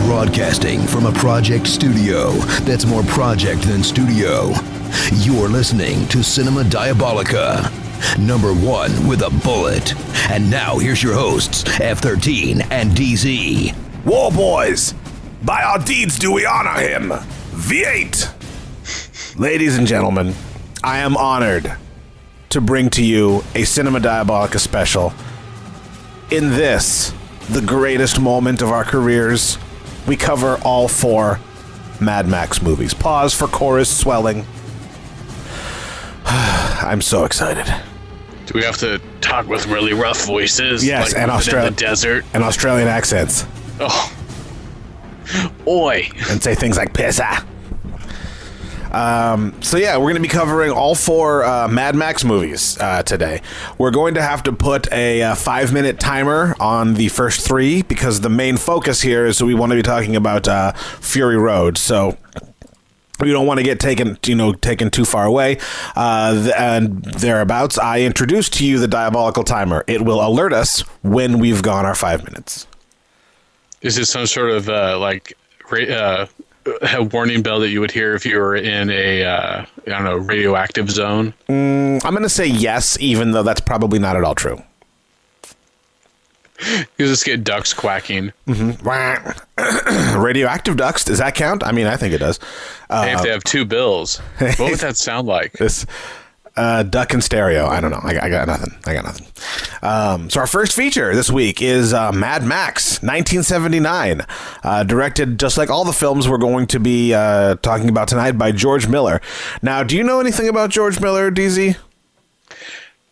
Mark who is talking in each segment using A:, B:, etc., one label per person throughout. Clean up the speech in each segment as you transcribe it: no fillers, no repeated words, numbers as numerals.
A: Broadcasting from a project studio that's more project than studio. You're listening to Cinema Diabolica, number one with a bullet. And now here's your hosts, F13 and DZ.
B: War boys, by our deeds do we honor him. V8. Ladies and gentlemen, I am honored to bring to you a Cinema Diabolica special. In this, the greatest moment of our careers, we cover all 4 Mad Max movies. Pause for chorus swelling. I'm so excited.
C: Do we have to talk with really rough voices?
B: Yes,
C: like
B: and
C: in the desert.
B: And Australian accents.
C: Oh, oi!
B: And say things like "pissa." So yeah, we're going to be covering all 4 Mad Max movies today. We're going to have to put a 5-minute timer on the first 3 because the main focus here is we want to be talking about Fury Road. So we don't want to get taken too far away. And thereabouts, I introduced to you the diabolical timer. It will alert us when we've gone our 5 minutes.
C: Is this some sort of a warning bell that you would hear if you were in a radioactive zone?
B: I'm going to say yes, even though that's probably not at all true.
C: You just get ducks quacking.
B: Mm-hmm. Radioactive ducks, does that count? I mean, I think it does.
C: Hey, if they have 2 bills, what would that sound like?
B: This duck and stereo. I don't know. I got nothing. So our first feature this week is Mad Max 1979, directed just like all the films we're going to be talking about tonight by George Miller. Now, do you know anything about George Miller, DZ?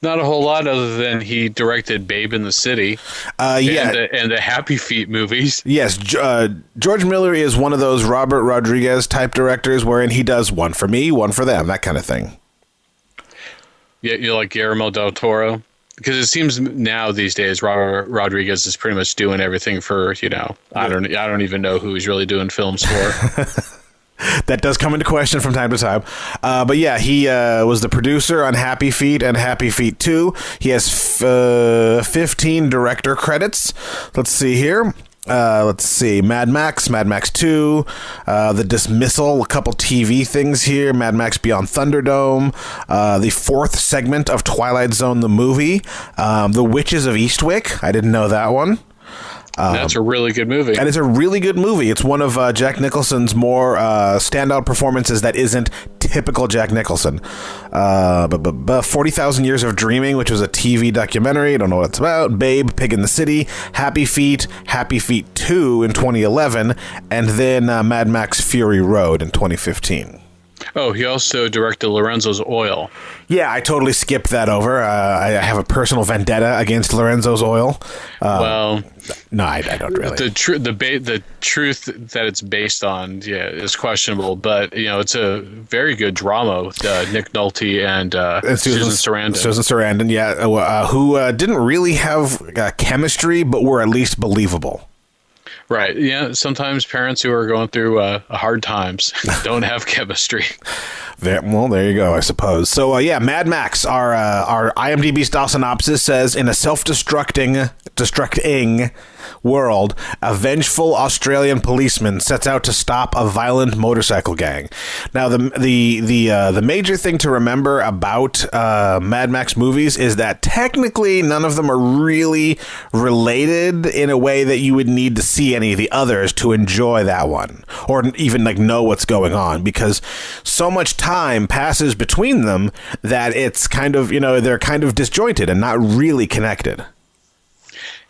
C: Not a whole lot, other than he directed Babe in the City and the Happy Feet movies.
B: Yes, George Miller is one of those Robert Rodriguez type directors wherein he does one for me, one for them, that kind of thing.
C: Yeah, you like Guillermo del Toro? Because it seems now these days Robert Rodriguez is pretty much doing everything for, I don't even know who he's really doing films for.
B: That does come into question from time to time. But yeah, he was the producer on Happy Feet and Happy Feet 2. He has 15 director credits. Let's see here. Mad Max 2, The Dismissal, a couple TV things here, Mad Max Beyond Thunderdome, the 4th segment of Twilight Zone the movie, The Witches of Eastwick. I didn't know that one.
C: That's a really good movie.
B: And it's a really good movie. It's one of Jack Nicholson's more standout performances that isn't typical Jack Nicholson. 40,000 Years of Dreaming, which was a TV documentary. I don't know what it's about. Babe, Pig in the City, Happy Feet 2 in 2011, and then Mad Max Fury Road in 2015.
C: Oh, he also directed Lorenzo's Oil.
B: Yeah, I totally skipped that over. I have a personal vendetta against Lorenzo's Oil.
C: No,
B: I don't really.
C: The truth that it's based on, is questionable. But it's a very good drama with Nick Nolte and Susan Sarandon.
B: Susan Sarandon, who didn't really have chemistry, but were at least believable.
C: Right. Yeah. Sometimes parents who are going through hard times don't have chemistry.
B: There you go, I suppose. So, Mad Max, our IMDb style synopsis says, in a self-destructing world, a vengeful Australian policeman sets out to stop a violent motorcycle gang. Now, the major thing to remember about Mad Max movies is that technically none of them are really related in a way that you would need to see any of the others to enjoy that one, or even know what's going on, because so much time passes between them that it's kind of, they're kind of disjointed and not really connected.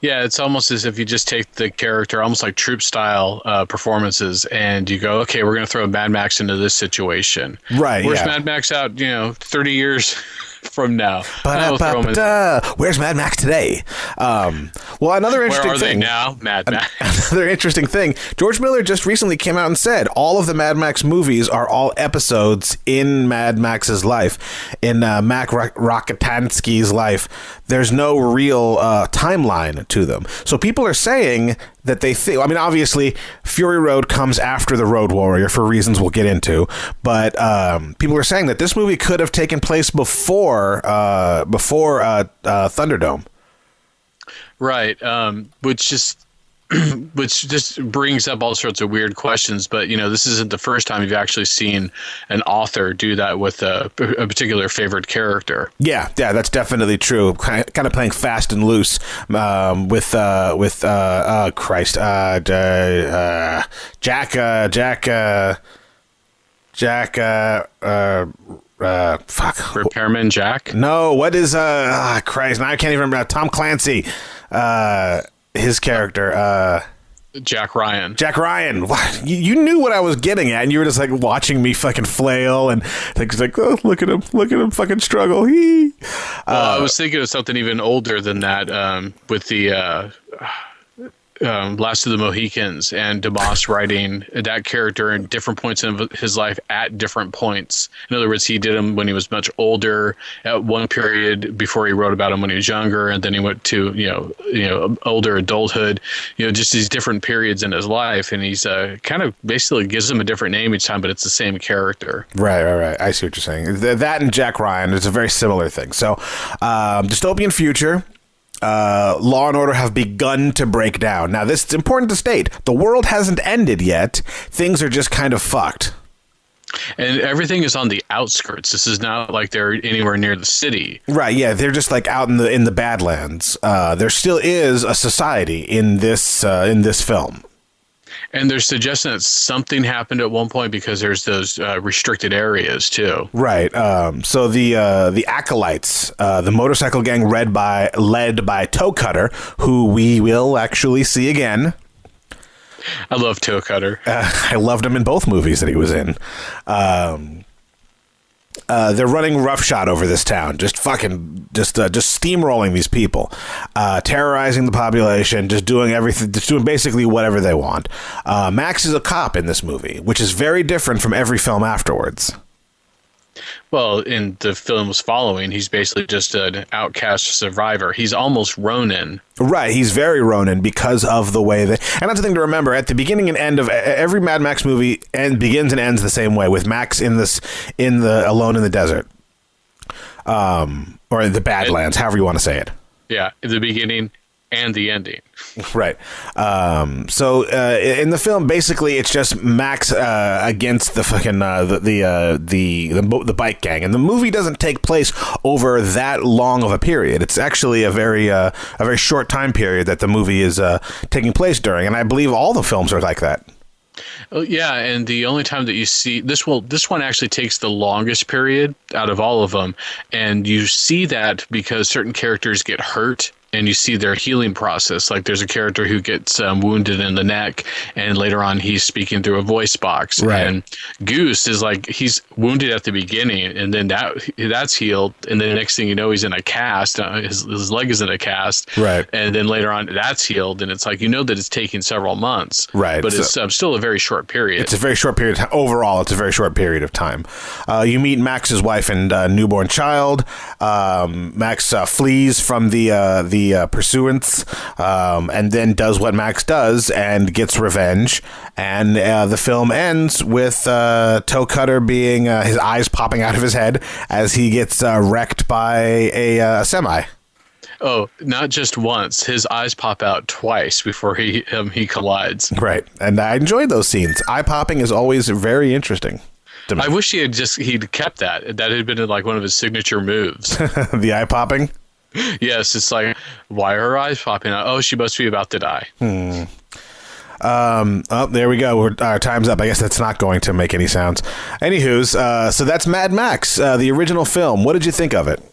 C: Yeah, it's almost as if you just take the character, almost like troop style performances, and you go, okay, we're going to throw Mad Max into this situation.
B: Right.
C: Where's Mad Max out, 30 years from now?
B: Where's Mad Max today? Another interesting
C: Where are
B: thing.
C: They now? Mad Max.
B: Another interesting thing. George Miller just recently came out and said all of the Mad Max movies are all episodes in Mad Max's life, in Mac Rokitansky's life. There's no real timeline to them. So people are saying that they think, obviously Fury Road comes after The Road Warrior for reasons we'll get into, but people are saying that this movie could have taken place before Thunderdome.
C: Right. Which just which just brings up all sorts of weird questions. But this isn't the first time you've actually seen an author do that with a particular favorite character.
B: Yeah, that's definitely true. Kind of playing fast and loose with fuck.
C: Repairman Jack?
B: No, what is Christ? Now I can't even remember. Tom Clancy. His character.
C: Jack Ryan.
B: Jack Ryan. You knew what I was getting at, and you were just like watching me fucking flail and like, oh, look at him fucking struggle.
C: I was thinking of something even older than that, with the Last of the Mohicans and DeMoss writing that character in different points of his life at different points. In other words, he did him when he was much older at one period before he wrote about him when he was younger, and then he went to older adulthood. Just these different periods in his life, and he's kind of basically gives him a different name each time, but it's the same character.
B: Right. I see what you're saying. That and Jack Ryan is a very similar thing. So, dystopian future. Law and order have begun to break down. Now, this is important to state. The world hasn't ended yet. Things are just kind of fucked.
C: And everything is on the outskirts. This is not like they're anywhere near the city.
B: Right, yeah. They're just like out in the Badlands. There still is a society in this film.
C: And they're suggesting that something happened at one point because there's those restricted areas too.
B: Right. So the Acolytes, the motorcycle gang led by Toe Cutter, who we will actually see again.
C: I love Toe Cutter.
B: I loved him in both movies that he was in. They're running roughshod over this town, just steamrolling these people, terrorizing the population, just doing everything, just doing basically whatever they want. Max is a cop in this movie, which is very different from every film afterwards.
C: Well, in the films following, he's basically just an outcast survivor. He's almost Ronin.
B: Right, he's very Ronin because of the way that... And that's the thing to remember. At the beginning and end of every Mad Max movie begins and ends the same way, with Max in the Alone in the Desert. Or the Badlands, however you want to say it.
C: Yeah, in the beginning and the ending.
B: Right. So in the film, basically, it's just Max against the fucking the bike gang, and the movie doesn't take place over that long of a period. It's actually a very short time period that the movie is taking place during, and I believe all the films are like that.
C: Oh, yeah, and the only time that you see this one actually takes the longest period out of all of them, and you see that because certain characters get hurt. And you see their healing process. Like there's a character who gets wounded in the neck, and later on he's speaking through a voice box.
B: Right.
C: And Goose is like, he's wounded at the beginning, and then that's healed, and then the next thing you know, he's in a cast. His leg is in a cast.
B: Right.
C: And then later on, that's healed, and it's like that it's taking several months.
B: Right.
C: But it's still a very short period.
B: It's a very short period. Overall, it's a very short period of time. You meet Max's wife and newborn child. Max flees from the pursuance, and then does what Max does and gets revenge. And the film ends with Toe Cutter being his eyes popping out of his head as he gets wrecked by a semi.
C: Oh, not just once. His eyes pop out twice before he collides.
B: Right, and I enjoyed those scenes. Eye popping is always very interesting.
C: I wish he'd kept that. That had been like one of his signature moves.
B: The eye popping.
C: Yes, it's like, why are her eyes popping out? Oh, she must be about to die.
B: Oh, there we go. Our time's up. I guess that's not going to make any sounds. Anywho's, so that's Mad Max, the original film. What did you think of it?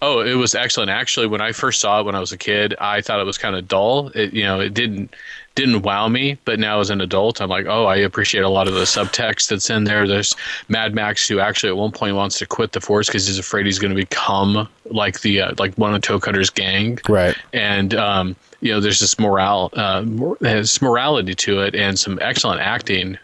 C: Oh, it was excellent. Actually, when I first saw it when I was a kid, I thought it was kind of dull. It didn't wow me, but now as an adult, I'm like, oh, I appreciate a lot of the subtext that's in there. There's Mad Max who actually at one point wants to quit the force because he's afraid he's going to become like like one of Toe Cutter's gang.
B: Right.
C: And there's this there's morality to it and some excellent acting.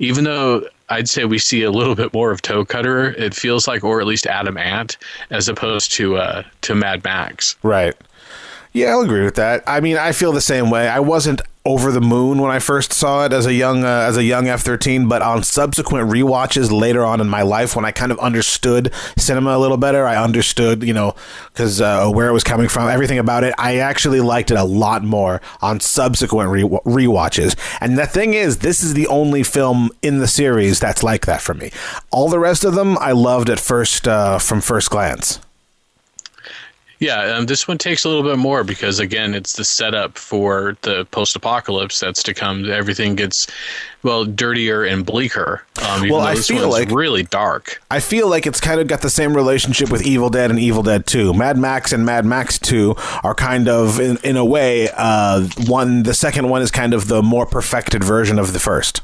C: Even though I'd say we see a little bit more of Toe Cutter, it feels like, or at least Adam Ant, as opposed to Mad Max.
B: Right. Yeah, I'll agree with that. I mean, I feel the same way. I wasn't over the moon when I first saw it as a young F-13, but on subsequent rewatches later on in my life, when I kind of understood cinema a little better, I understood, because where it was coming from, everything about it, I actually liked it a lot more on subsequent rewatches. And the thing is, this is the only film in the series that's like that for me. All the rest of them I loved at first, from first glance.
C: Yeah, this one takes a little bit more because, again, it's the setup for the post-apocalypse that's to come. Everything gets, dirtier and bleaker. I feel like really dark. I
B: feel like it's kind of got the same relationship with Evil Dead and Evil Dead 2. Mad Max and Mad Max 2 are kind of, in a way, the second one is kind of the more perfected version of the first.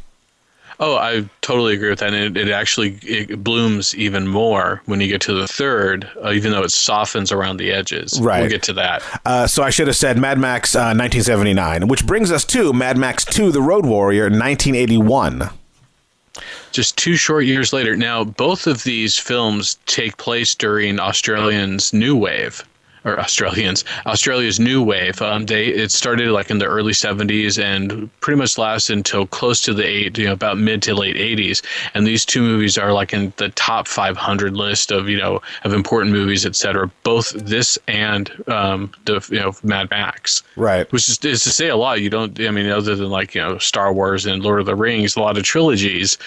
C: Oh, I totally agree with that. And it blooms even more when you get to the third, even though it softens around the edges.
B: Right.
C: We'll get to that.
B: So I should have said Mad Max 1979, which brings us to Mad Max 2, The Road Warrior, 1981.
C: Just 2 short years later. Now, both of these films take place during Australia's New Wave. Australia's New Wave. It started like in the early 70s and pretty much lasted until close to about mid to late 80s. And these two movies are like in the top 500 list of of important movies, etc. Both this and Mad Max.
B: Right.
C: Which is to say a lot. You don't. I mean, other than Star Wars and Lord of the Rings, a lot of trilogies,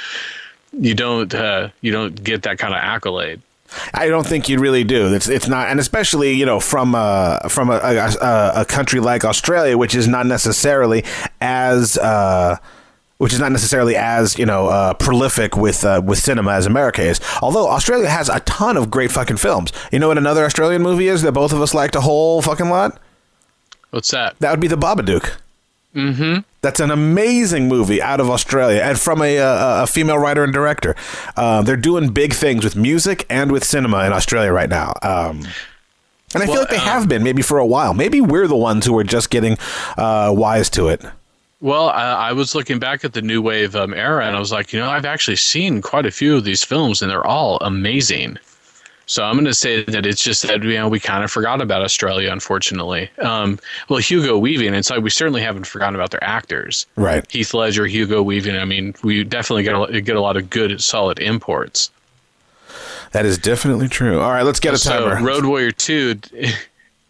C: you don't get that kind of accolade.
B: I don't think you really do. It's not, and especially from a country like Australia, which is not necessarily as prolific with cinema as America is. Although Australia has a ton of great fucking films. You know what another Australian movie is that both of us liked a whole fucking lot?
C: What's that?
B: That would be The Babadook.
C: Mm-hmm.
B: That's an amazing movie out of Australia and from a female writer and director. They're doing big things with music and with cinema in Australia right now. And I feel like they have been maybe for a while. Maybe we're the ones who are just getting wise to it.
C: Well, I was looking back at the New Wave era and I was like, I've actually seen quite a few of these films and they're all amazing. So I'm going to say that it's just that we kind of forgot about Australia, unfortunately. Hugo Weaving, and so we certainly haven't forgotten about their actors.
B: Right.
C: Heath Ledger, Hugo Weaving. I mean, we definitely get a lot of good, solid imports.
B: That is definitely true. All right, let's get a timer.
C: So Road Warrior 2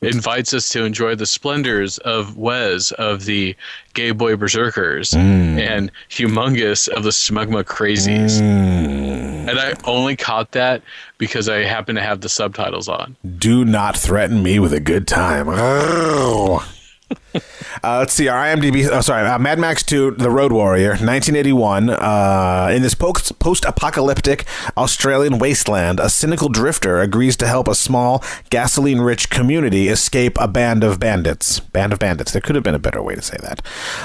C: invites us to enjoy the splendors of Wes of the Gay Boy Berserkers and Humongous of the Smugma Crazies. And I only caught that because I happen to have the subtitles on. Do
B: not threaten me with a good time. Let's see, our IMDb. Mad Max 2, The Road Warrior, 1981. In this post-apocalyptic Australian wasteland, a cynical drifter agrees to help a small, gasoline-rich community escape a band of bandits. There could have been a better way to say that.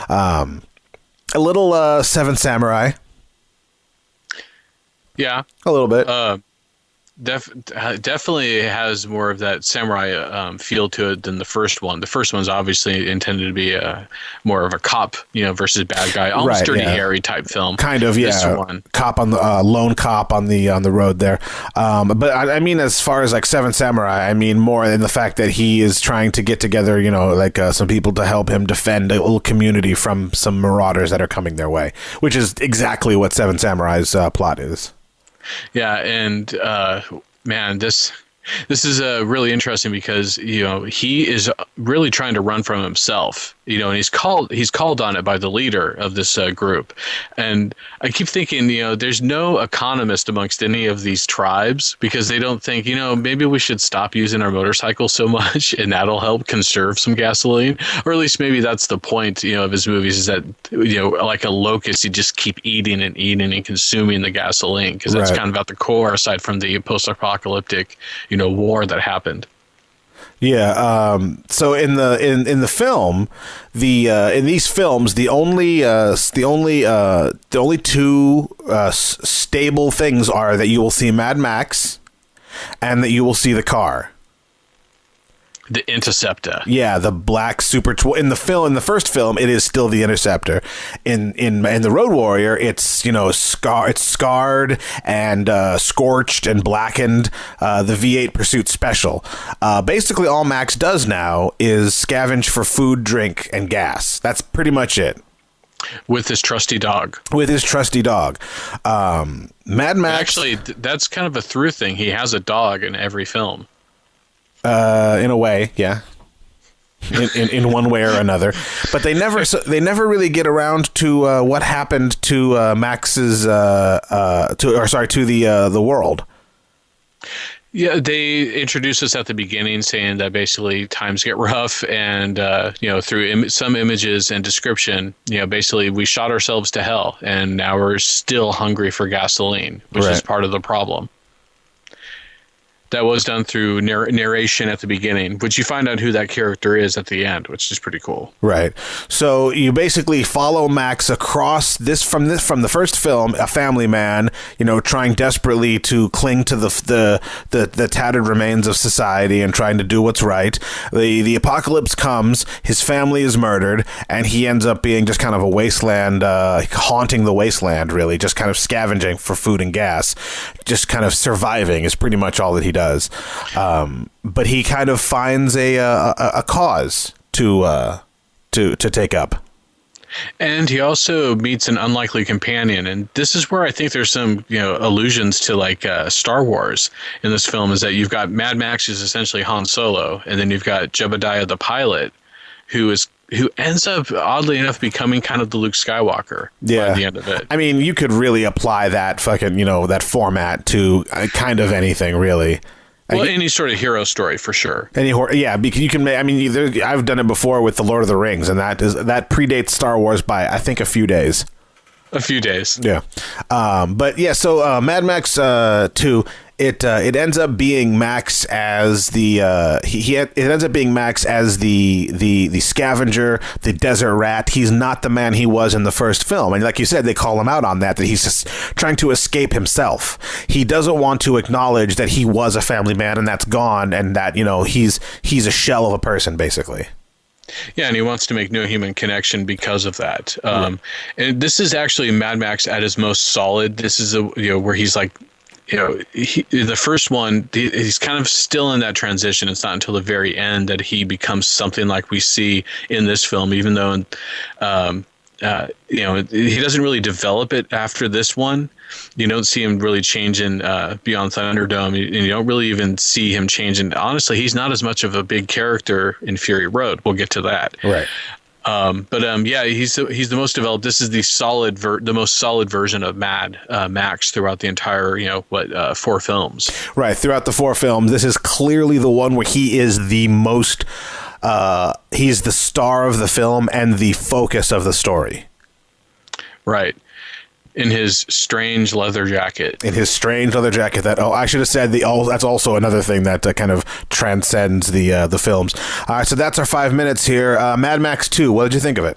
B: A little Seven Samurai.
C: Yeah.
B: A little bit.
C: Definitely has more of that samurai feel to it than the first one. The first one's obviously intended to be more of a cop, versus bad guy, almost Dirty Harry type film.
B: Kind of, yeah. This one. Cop on the lone cop on the road there. But I mean, as far as like Seven Samurai, I mean more in the fact that he is trying to get together, some people to help him defend a little community from some marauders that are coming their way, which is exactly what Seven Samurai's plot is.
C: Yeah, and man, this is really interesting because he is really trying to run from himself. And he's called on it by the leader of this group. And I keep thinking, there's no economist amongst any of these tribes because they don't think, maybe we should stop using our motorcycles so much and that'll help conserve some gasoline. Or at least maybe that's the point, of his movies is that, like a locust, you just keep eating and consuming the gasoline because that's kind of at the core aside from the post-apocalyptic, war that happened.
B: Yeah. So in the film, in these films, the only two stable things are that you will see Mad Max, and that you will see the car.
C: The Interceptor.
B: Yeah, the black super in the first film, it is still the Interceptor. In the Road Warrior, it's it's scarred and scorched and blackened. The V8 Pursuit Special. Basically, all Max does now is scavenge for food, drink, and gas. That's pretty much it.
C: With his trusty dog.
B: Mad Max.
C: Actually, that's kind of a through thing. He has a dog in every film.
B: In a way, yeah. In one way or another, but they never really get around to what happened to Max's to the world.
C: Yeah, they introduce us at the beginning saying that basically times get rough, and through some images and description, basically we shot ourselves to hell, and now we're still hungry for gasoline, which is part of the problem. That was done through narration at the beginning, but you find out who that character is at the end, which is pretty cool.
B: Right. So you basically follow Max across from the first film, a family man, trying desperately to cling to the tattered remains of society and trying to do what's right. The apocalypse comes, his family is murdered, and he ends up being just kind of a wasteland, haunting the wasteland, really, just kind of scavenging for food and gas, just kind of surviving is pretty much all that he does. But he kind of finds a cause to take up.
C: And he also meets an unlikely companion, and this is where I think there's some allusions to like Star Wars in this film. Is that you've got Mad Max, who's essentially Han Solo, and then you've got Jebediah the pilot, who ends up oddly enough becoming kind of the Luke Skywalker by the end of it. I
B: mean, you could really apply that that format to kind of anything, really.
C: Well, any sort of hero story for sure.
B: Because you can make. I mean, I've done it before with the Lord of the Rings, and that predates Star Wars by I think a few days.
C: A few days.
B: Yeah. But yeah. So Mad Max 2. It ends up being Max as the it ends up being Max as the scavenger, the desert rat. He's not the man he was in the first film, and like you said, they call him out on that he's just trying to escape himself. He doesn't want to acknowledge that he was a family man and that's gone, and that he's a shell of a person basically.
C: Yeah, and he wants to make no human connection because of that. And this is actually Mad Max at his most solid. This is where he's like. The first one, he's kind of still in that transition. It's not until the very end that he becomes something like we see in this film, even though, he doesn't really develop it after this one. You don't see him really changing Beyond Thunderdome, and you don't really even see him changing. Honestly, he's not as much of a big character in Fury Road. We'll get to that.
B: Right.
C: He's the most developed. This is the most solid version of Max throughout the entire 4 films.
B: Right, throughout the 4 films, this is clearly the one where he is the most. He's the star of the film and the focus of the story.
C: Right. In his strange leather jacket.
B: That I should have said that's also another thing that kind of transcends the films. All right, so that's our 5 minutes here. Mad Max 2. What did you think of it?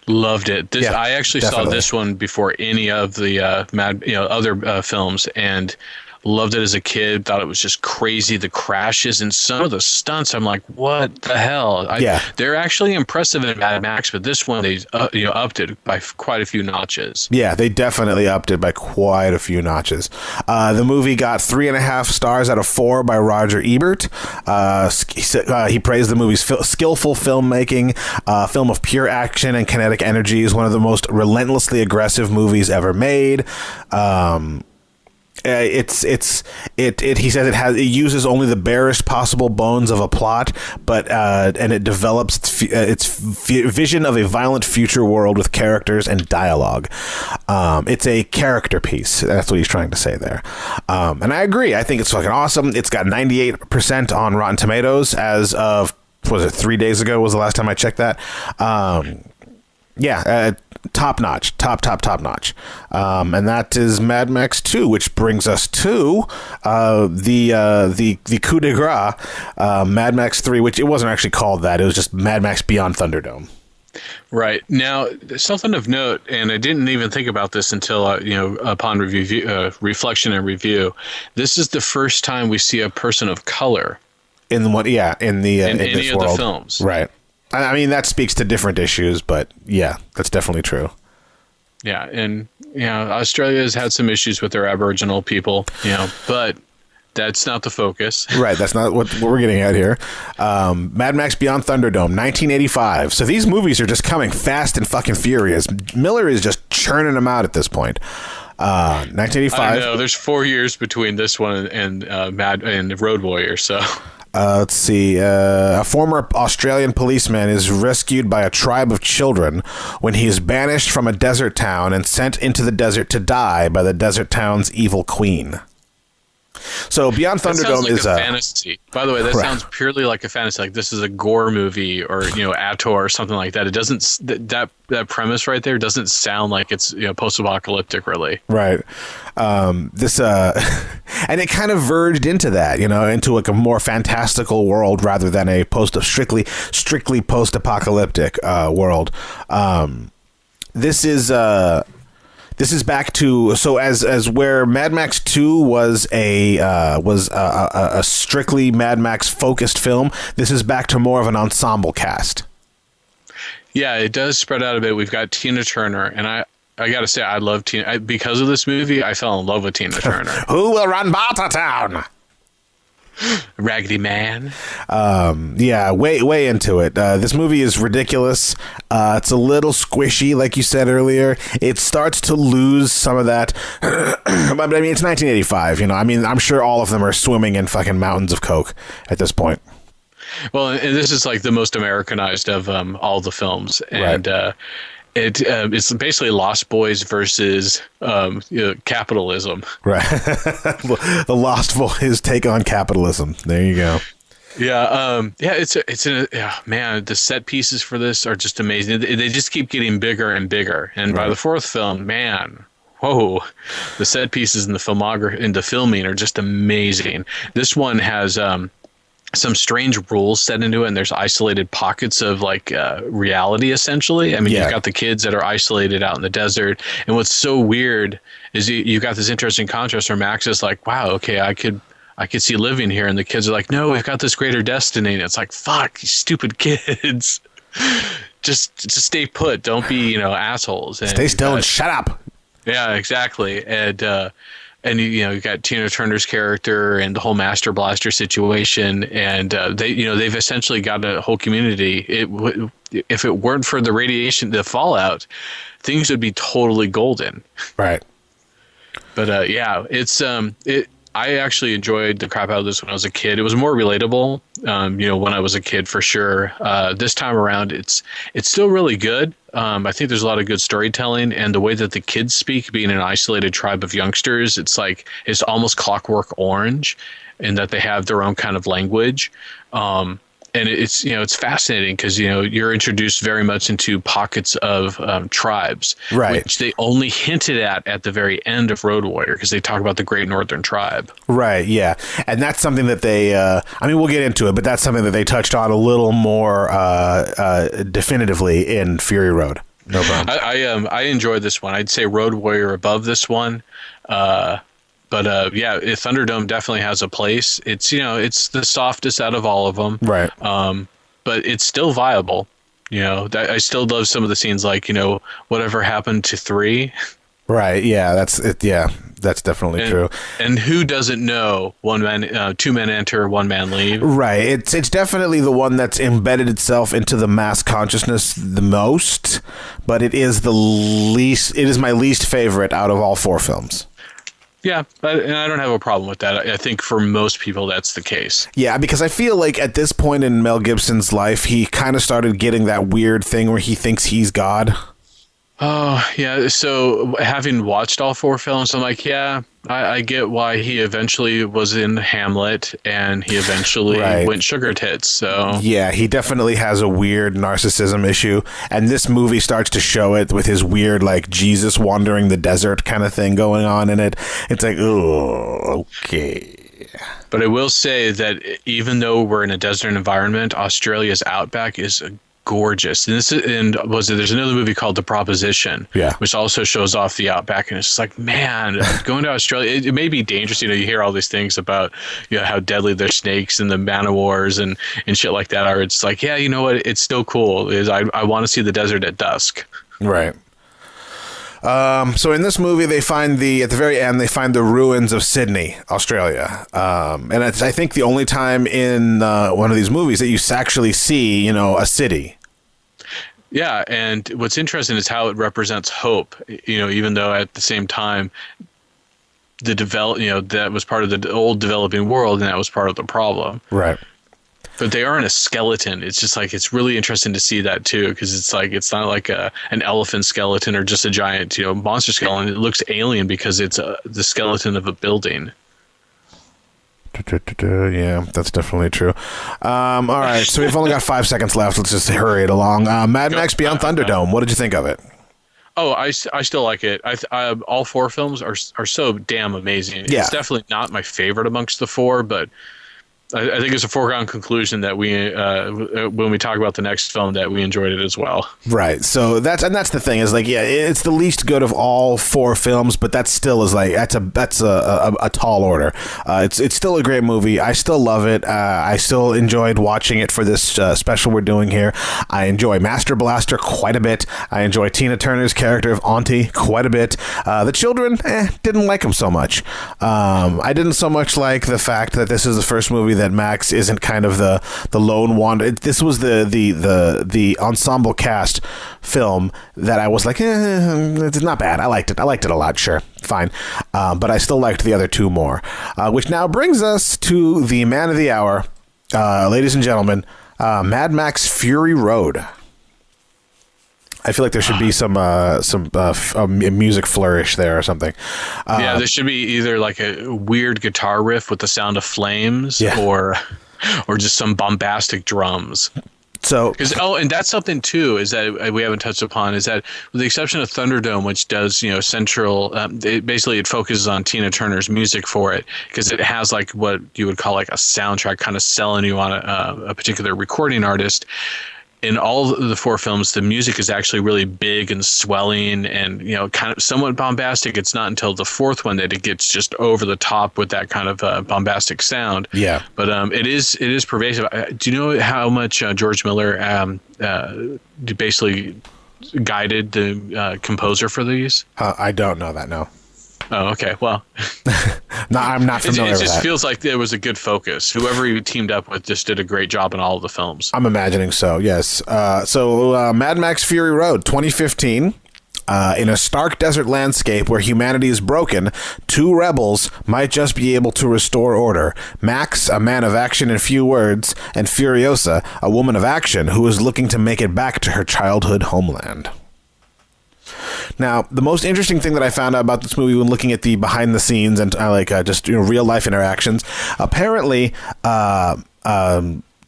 C: Loved it. I actually saw this one before any of the other films, and loved it as a kid. Thought it was just crazy. The crashes and some of the stunts. I'm like, what the hell? They're actually impressive in Mad Max, but this one they upped it by quite a few notches. Yeah,
B: they definitely upped it by quite a few notches. The movie got 3.5 stars out of 4 by Roger Ebert. He praised the movie's skillful filmmaking, film of pure action and kinetic energy, is one of the most relentlessly aggressive movies ever made. He says it uses only the barest possible bones of a plot, and it develops its vision of a violent future world with characters and dialogue. It's a character piece. That's what he's trying to say there. And I agree. I think it's fucking awesome. It's got 98% on Rotten Tomatoes as of, 3 days ago was the last time I checked that. Top notch, top notch. And that is Mad Max 2, which brings us to the coup de grace, Mad Max 3, which it wasn't actually called that. It was just Mad Max Beyond Thunderdome.
C: Right. Now, something of note, and I didn't even think about this until upon reflection and review. This is the first time we see a person of color
B: in what? Yeah, in
C: any
B: this
C: of
B: world.
C: the films.
B: Right. I mean, that speaks to different issues, but yeah, that's definitely true.
C: Yeah, and Australia has had some issues with their Aboriginal people, but that's not the focus.
B: Right, that's not what we're getting at here. Mad Max Beyond Thunderdome, 1985. So these movies are just coming fast and fucking furious. Miller is just churning them out at this point. 1985.
C: I know, there's 4 years between this one and Road Warrior, so...
B: Let's see. A former Australian policeman is rescued by a tribe of children when he is banished from a desert town and sent into the desert to die by the desert town's evil queen. So Beyond Thunderdome is
C: a fantasy. By the way, that sounds purely like a fantasy. Like this is a gore movie or Ator or something like that. It doesn't. That premise right there doesn't sound like it's post-apocalyptic really.
B: Right. This and it kind of verged into that, into like a more fantastical world rather than a strictly post-apocalyptic world. This is back to as where Mad Max 2 was a strictly Mad Max focused film. This is back to more of an ensemble cast.
C: Yeah, it does spread out a bit. We've got Tina Turner, and I got to say I love Tina. Because of this movie, I fell in love with Tina Turner.
B: Who will run Bartertown?
C: Raggedy Man.
B: Yeah, way into it. This movie is ridiculous. It's a little squishy, like you said earlier. It starts to lose some of that. But I mean, it's 1985. I mean, I'm sure all of them are swimming in fucking mountains of coke at this point.
C: Well, and this is like the most Americanized of all the films, and it's basically Lost Boys versus capitalism.
B: Right. The Lost Boys take on capitalism. There you go.
C: Yeah. Man, the set pieces for this are just amazing. They just keep getting bigger and bigger. And by the fourth film, man, whoa, the set pieces in the filming are just amazing. This one has, some strange rules set into it, and there's isolated pockets of reality essentially. I mean, you've got the kids that are isolated out in the desert, and what's so weird is you've got this interesting contrast where Max is like, wow, okay, I could see living here, and the kids are like, no, we've got this greater destiny, and it's like, fuck, you stupid kids. just stay put, don't be assholes, and
B: stay still and shut up.
C: Yeah, exactly. And you got Tina Turner's character and the whole Master Blaster situation, and they've essentially got a whole community. If it weren't for the radiation, the fallout, things would be totally golden.
B: Right.
C: But I actually enjoyed the crap out of this when I was a kid. It was more relatable, when I was a kid for sure. This time around, it's still really good. I think there's a lot of good storytelling, and the way that the kids speak, being an isolated tribe of youngsters, it's almost Clockwork Orange, in that they have their own kind of language. And it's fascinating because, you're introduced very much into pockets of tribes,
B: right,
C: which they only hinted at the very end of Road Warrior, because they talk about the Great Northern Tribe.
B: Right, yeah. And that's something that they, we'll get into it, but that's something that they touched on a little more definitively in Fury Road. No problem.
C: I enjoyed this one. I'd say Road Warrior above this one. But Thunderdome definitely has a place. It's it's the softest out of all of them, right? But it's still viable. I still love some of the scenes, like whatever happened to 3.
B: Right. Yeah. That's it. Yeah. That's definitely true.
C: And who doesn't know 2 men enter, 1 man leave?
B: Right. It's definitely the one that's embedded itself into the mass consciousness the most, but it is my least favorite out of all 4 films.
C: Yeah, and I don't have a problem with that. I think for most people that's the case.
B: Yeah, because I feel like at this point in Mel Gibson's life, he kind of started getting that weird thing where he thinks he's God.
C: Oh, yeah. So having watched all 4 films, I'm like, yeah, I get why he eventually was in Hamlet and he eventually went sugar tits. So
B: yeah, he definitely has a weird narcissism issue. And this movie starts to show it with his weird, Jesus wandering the desert kind of thing going on in it. It's like, oh, okay.
C: But I will say that even though we're in a desert environment, Australia's outback is a gorgeous. And there's another movie called The Proposition, which also shows off the outback, and it's just like, man, going to Australia, it may be dangerous. You hear all these things about how deadly their snakes and the man o' wars and shit like that are. It's like, yeah, you know what? It's still cool. I want to see the desert at dusk.
B: Right. So in this movie, at the very end, they find the ruins of Sydney, Australia. And it's, I think, the only time in one of these movies that you actually see, a city.
C: Yeah, and what's interesting is how it represents hope. Even though at the same time, that was part of the old developing world, and that was part of the problem.
B: Right.
C: But they aren't a skeleton. It's just like, it's really interesting to see that too, because it's like, it's not like an elephant skeleton or just a giant, monster skeleton. It looks alien because it's the skeleton of a building.
B: Yeah, that's definitely true. All right, so we've only got 5 seconds left. Let's just hurry it along. Mad Max Beyond Thunderdome. What did you think of it?
C: Oh, I still like it. All 4 films are so damn amazing.
B: Yeah.
C: It's definitely not my favorite amongst the 4, but I think it's a foregone conclusion that we, when we talk about the next film, that we enjoyed it as well.
B: Right. So that's the thing is like, yeah, it's the least good of all 4 films, but that still is like, that's a tall order. It's still a great movie. I still love it. I still enjoyed watching it for this special we're doing here. I enjoy Master Blaster quite a bit. I enjoy Tina Turner's character of Auntie quite a bit. The children, didn't like him so much. I didn't so much like the fact that this is the first movie that Max isn't kind of the lone wander. This was the ensemble cast film that I was like, it's not bad. I liked it. I liked it a lot. Sure, fine. But I still liked the other 2 more. Which now brings us to the man of the hour, ladies and gentlemen, Mad Max Fury Road. I feel like there should be some music flourish there or something.
C: Yeah, there should be either like a weird guitar riff with the sound of flames, or just some bombastic drums.
B: So,
C: and that's something too is that we haven't touched upon is that with the exception of Thunderdome, which does central, it focuses on Tina Turner's music for it because it has like what you would call like a soundtrack, kind of selling you on a particular recording artist. In all of the 4 films, the music is actually really big and swelling and, kind of somewhat bombastic. It's not until the 4th one that it gets just over the top with that kind of bombastic sound.
B: Yeah.
C: But it is pervasive. Do you know how much George Miller basically guided the composer for these?
B: I don't know that, no.
C: Oh, okay. Well,
B: no, I'm not familiar with that.
C: It just feels like there was a good focus. Whoever he teamed up with just did a great job in all of the films.
B: I'm imagining so, yes. So Mad Max Fury Road, 2015. In a stark desert landscape where humanity is broken, 2 rebels might just be able to restore order. Max, a man of action and few words, and Furiosa, a woman of action who is looking to make it back to her childhood homeland. Now, the most interesting thing that I found out about this movie when looking at the behind the scenes and just real life interactions, apparently Tom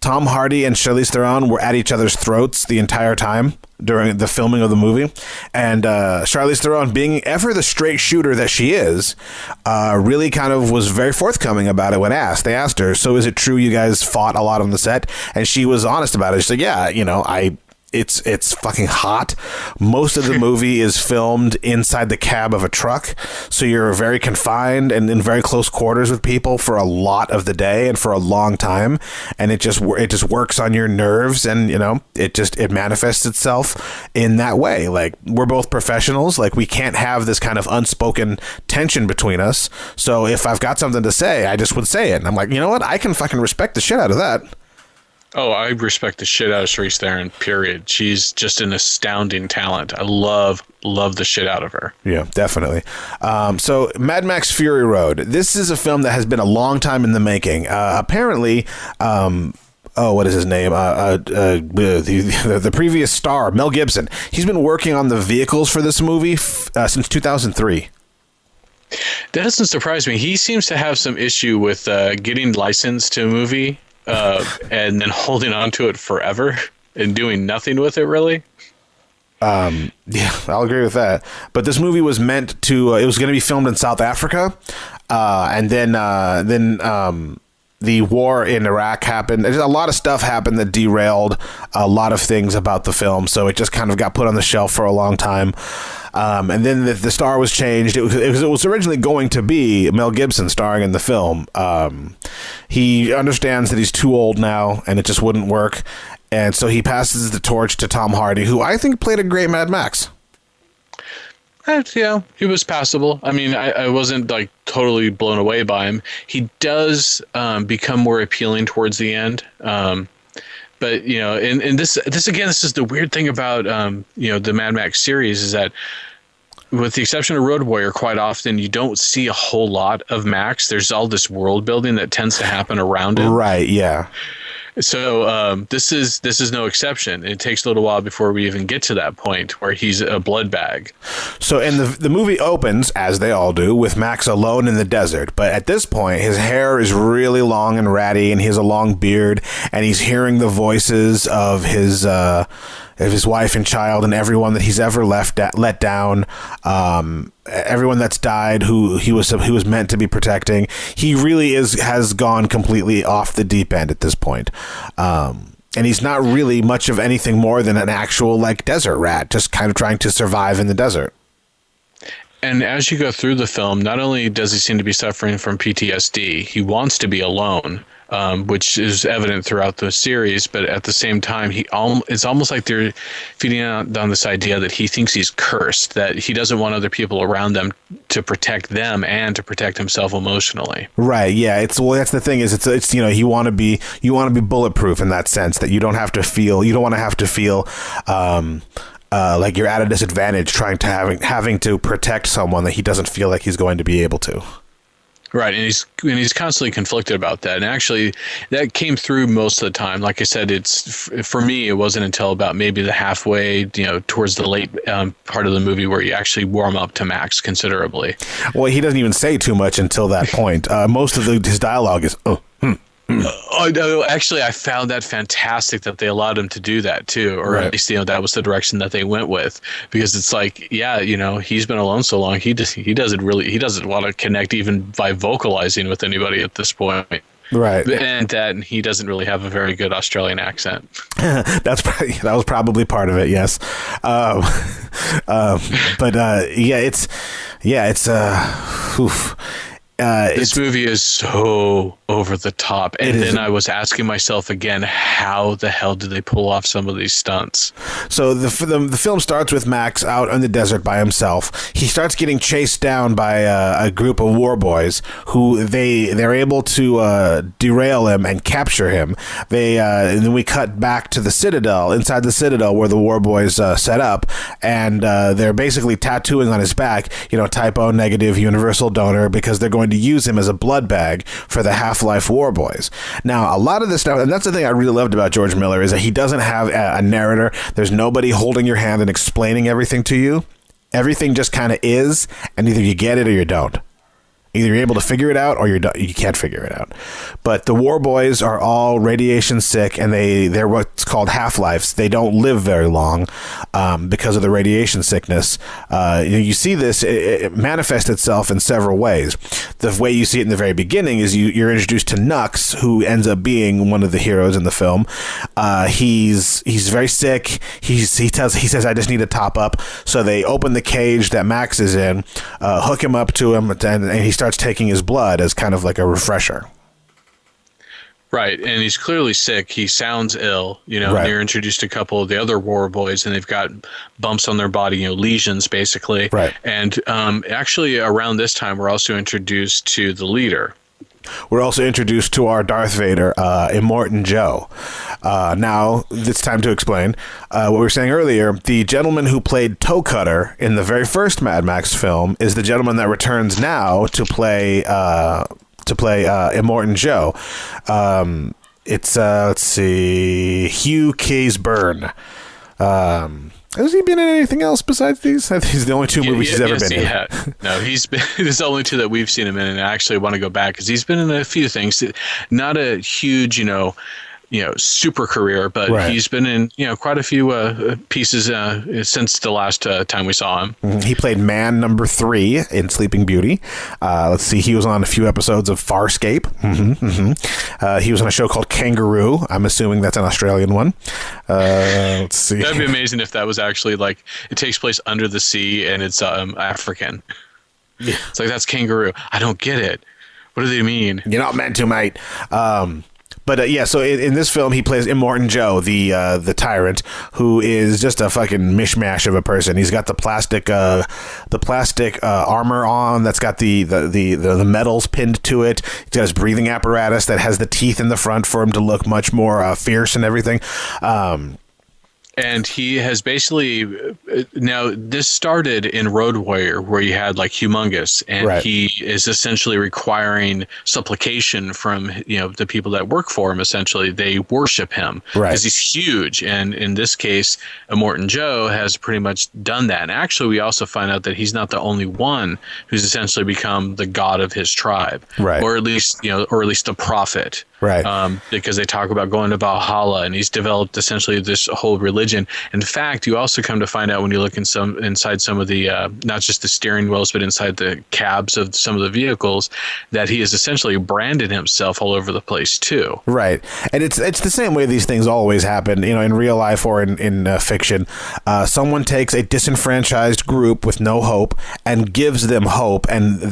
B: Hardy and Charlize Theron were at each other's throats the entire time during the filming of the movie, and Charlize Theron, being ever the straight shooter that she is, really kind of was very forthcoming about it when asked. They asked her, "So is it true you guys fought a lot on the set?" And she was honest about it. She said, "Yeah, It's fucking hot. Most of the movie is filmed inside the cab of a truck, so you're very confined and in very close quarters with people for a lot of the day and for a long time, and it just works on your nerves, and it manifests itself in that way. Like, we're both professionals, like we can't have this kind of unspoken tension between us. So if I've got something to say, I just would say it. And I'm like, you know what? I can fucking respect the shit out of that.
C: Oh, I respect the shit out of Charlize Theron, period. She's just an astounding talent. I love the shit out of her.
B: Yeah, definitely. So Mad Max Fury Road. This is a film that has been a long time in the making. Apparently, what is his name? The previous star, Mel Gibson. He's been working on the vehicles for this movie since 2003.
C: That doesn't surprise me. He seems to have some issue with getting licensed to a movie and then holding on to it forever and doing nothing with it, really.
B: Yeah, I'll agree with that. But this movie was meant to, it was going to be filmed in South Africa. And then the war in Iraq happened. A lot of stuff happened that derailed a lot of things about the film, so it just kind of got put on the shelf for a long time. And then the star was changed. It was originally going to be Mel Gibson starring in the film. He understands that he's too old now, and it just wouldn't work. And so he passes the torch to Tom Hardy, who I think played a great Mad Max.
C: Yeah, he was passable. I mean, I wasn't like totally blown away by him. He does become more appealing towards the end. But, you know, and this again, this is the weird thing about, you know, the Mad Max series is that with the exception of Road Warrior, quite often you don't see a whole lot of Max. There's all this world building that tends to happen around it.
B: Right, yeah.
C: So this is no exception. It takes a little while before we even get to that point where he's a blood bag.
B: So, and the movie opens, as they all do, with Max alone in the desert. But at this point, his hair is really long and ratty, and he has a long beard, and he's hearing the voices of his wife and child and everyone that he's ever let down. Everyone that's died who he was meant to be protecting. He really has gone completely off the deep end at this point. And he's not really much of anything more than an actual like desert rat, just kind of trying to survive in the desert.
C: And as you go through the film, not only does he seem to be suffering from PTSD, he wants to be alone, which is evident throughout the series. But at the same time, it's almost like they're feeding on this idea that he thinks he's cursed, that he doesn't want other people around them to protect them and to protect himself emotionally. Right.
B: Yeah. That's the thing is it's you know, you want to be bulletproof in that sense, that you don't want to have to feel like you're at a disadvantage trying to having to protect someone that he doesn't feel like he's going to be able to.
C: Right, and he's constantly conflicted about that. And actually, that came through most of the time. Like I said, for me, it wasn't until about maybe the halfway, you know, towards the late part of the movie where you actually warm up to Max considerably.
B: Well, he doesn't even say too much until that point. Most of his dialogue is,
C: Actually, I found that fantastic that they allowed him to do that too, or
B: right.
C: At least, you know, that was the direction that they went with, because it's like, yeah, you know, he's been alone so long, he doesn't want to connect even by vocalizing with anybody at this point.
B: Right.
C: And he doesn't really have a very good Australian accent.
B: That was probably part of it. Yes.
C: This movie is so over the top. And then I was asking myself again, how the hell did they pull off some of these stunts?
B: So the film starts with Max out in the desert by himself. He starts getting chased down by a group of war boys who they're able to derail him and capture him. And then we cut back to the Citadel, inside the Citadel where the war boys set up, and they're basically tattooing on his back, you know, typo negative universal donor, because they're going to use him as a blood bag for the Half-Life war boys. Now, a lot of this stuff, and that's the thing I really loved about George Miller, is that he doesn't have a narrator. There's nobody holding your hand and explaining everything to you. Everything just kind of is, and either you get it or you don't. Either you're able to figure it out or you can't figure it out. But the war boys are all radiation sick, and they're what's called half-lives. They don't live very long because of the radiation sickness. You see this, it manifests itself in several ways. The way you see it in the very beginning is you're introduced to Nux, who ends up being one of the heroes in the film. He's very sick. He says, I just need a top up. So they open the cage that Max is in, hook him up to him, and he starts taking his blood as kind of like a refresher.
C: Right, and he's clearly sick. He sounds ill, you know. Right. And you're introduced to a couple of the other war boys, and they've got bumps on their body, you know, lesions, basically.
B: Right.
C: And actually, around this time, we're also introduced to the leader.
B: We're also introduced to our Darth Vader, Immortan Joe. Now, it's time to explain what we were saying earlier. The gentleman who played Toe Cutter in the very first Mad Max film is the gentleman that returns now to play Immortan Joe. It's let's see, Hugh Keays-Byrne. Has he been in anything else besides these? I think he's the only two movies he's ever been in.
C: No, he's been. There's the only two that we've seen him in, and I actually want to go back because he's been in a few things. Not a huge, you know, super career, but he's been in, quite a few pieces since the last time we saw him.
B: He played man number 3 in Sleeping Beauty. Let's see. He was on a few episodes of Farscape. He was on a show called Kangaroo. I'm assuming that's an Australian one. Let's see.
C: That'd be amazing if that was actually like, it takes place under the sea and it's African. Yeah. It's like, that's kangaroo. I don't get it. What do they mean?
B: You're not meant to, mate. So in this film, he plays Immortan Joe, the tyrant, who is just a fucking mishmash of a person. He's got the plastic armor on that's got the metals pinned to it. He's got his breathing apparatus that has the teeth in the front for him to look much more fierce and everything.
C: And he has basically, now this started in Road Warrior, where you had like Humongous, and he is essentially requiring supplication from, the people that work for him. Essentially, they worship him because he's huge. And in this case, Immortan Joe has pretty much done that. And actually, we also find out that he's not the only one who's essentially become the god of his tribe, or at least, the prophet. Because they talk about going to Valhalla, and he's developed essentially this whole religion. In fact, you also come to find out when you look inside some of the, not just the steering wheels, but inside the cabs of some of the vehicles, that he has essentially branded himself all over the place too. Right.
B: And it's the same way these things always happen, in real life or in fiction. Someone takes a disenfranchised group with no hope and gives them hope, and